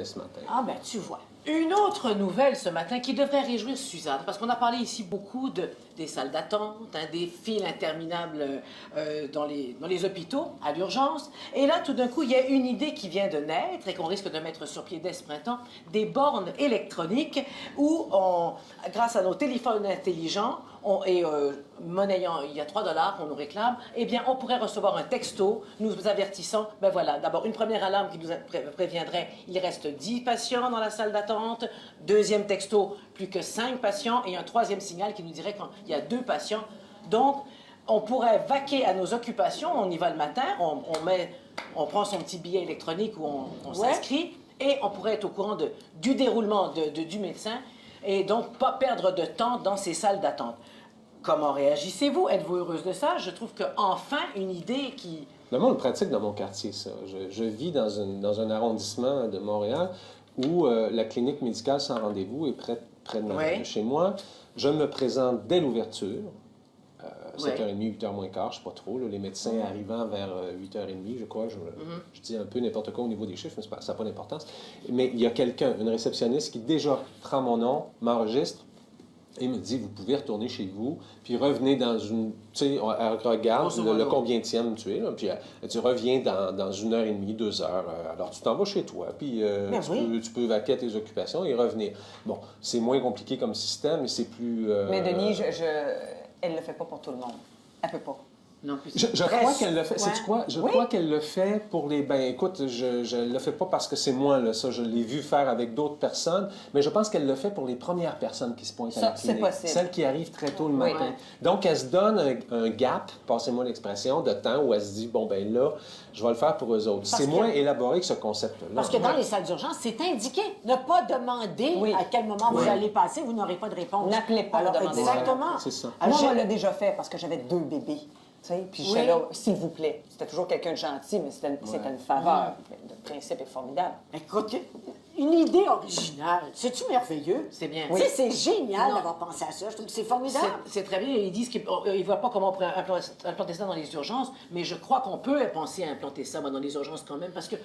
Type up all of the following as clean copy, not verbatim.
ce matin. Ah, ben, tu vois. Une autre nouvelle ce matin qui devrait réjouir Suzanne, parce qu'on a parlé ici beaucoup des salles d'attente, des files interminables dans les hôpitaux, à l'urgence. Et là, tout d'un coup, il y a une idée qui vient de naître et qu'on risque de mettre sur pied dès ce printemps, des bornes électroniques où, grâce à nos téléphones intelligents, monnayant, il y a 3 $ qu'on nous réclame, eh bien, on pourrait recevoir un texto nous avertissant, ben voilà, d'abord, une première alarme qui nous préviendrait, il reste 10 patients dans la salle d'attente, deuxième texto, plus que 5 patients, et un troisième signal qui nous dirait qu'il y a 2 patients. Donc, on pourrait vaquer à nos occupations, on y va le matin, on prend son petit billet électronique où on s'inscrit, et on pourrait être au courant du déroulement du médecin, et donc pas perdre de temps dans ces salles d'attente. Comment réagissez-vous? Êtes-vous heureuse de ça? Je trouve qu'enfin, une idée qui... Moi, on le pratique dans mon quartier, ça. Je vis dans un arrondissement de Montréal où la clinique médicale sans rendez-vous est près de chez moi. Je me présente dès l'ouverture, 7h30, 8h moins quart, je ne sais pas trop. Là, les médecins arrivant vers 8h30, je crois. Je dis un peu n'importe quoi au niveau des chiffres, mais ça n'a pas d'importance. Mais il y a quelqu'un, une réceptionniste, qui déjà prend mon nom, m'enregistre, et me dit, vous pouvez retourner chez vous, puis revenez dans une... Tu sais, elle regarde le combienième tu es, là, puis elle dit, reviens dans 1h30, 2 heures. Alors, tu t'en vas chez toi, puis tu peux vaquer à tes occupations et revenir. Bon, c'est moins compliqué comme système, mais c'est plus... Mais Denis, elle ne le fait pas pour tout le monde. Elle peut pas. Non, plus je crois qu'elle le fait. Sais-tu quoi? Je crois qu'elle le fait pour les... Ben, écoute, je ne le fais pas parce que c'est moi, là, ça. Je l'ai vu faire avec d'autres personnes, mais je pense qu'elle le fait pour les premières personnes qui se pointent à la clinique. C'est possible. Celles qui arrivent très tôt le matin. Donc, elle se donne un gap, passez-moi l'expression, de temps où elle se dit, bon, ben là, je vais le faire pour eux autres. C'est moins élaboré que ce concept-là. Parce que dans les salles d'urgence, c'est indiqué. Ne pas demander à quel moment vous allez passer, vous n'aurez pas de réponse. N'appelez pas. Alors, exactement. C'est ça. Moi, je l'ai déjà fait parce que j'avais 2 bébés. Puis j'étais là, s'il vous plaît. C'était toujours quelqu'un de gentil, mais c'était une faveur. Le principe est formidable. Écoute, une idée originale. C'est-tu merveilleux? C'est bien. Tu sais, c'est génial d'avoir pensé à ça. Je trouve que c'est formidable. C'est très bien. Ils disent qu'ils ne voient pas comment on pourrait implanter ça dans les urgences, mais je crois qu'on peut penser à implanter ça dans les urgences quand même, parce que,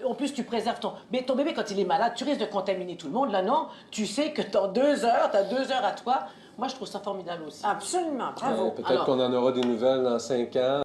en plus, tu préserves ton bébé quand il est malade. Tu risques de contaminer tout le monde. Là, non. Tu sais que dans 2 heures, tu as 2 heures à toi. Moi, je trouve ça formidable aussi. Absolument. Bravo. Peut-être qu'on en aura des nouvelles dans 5 ans.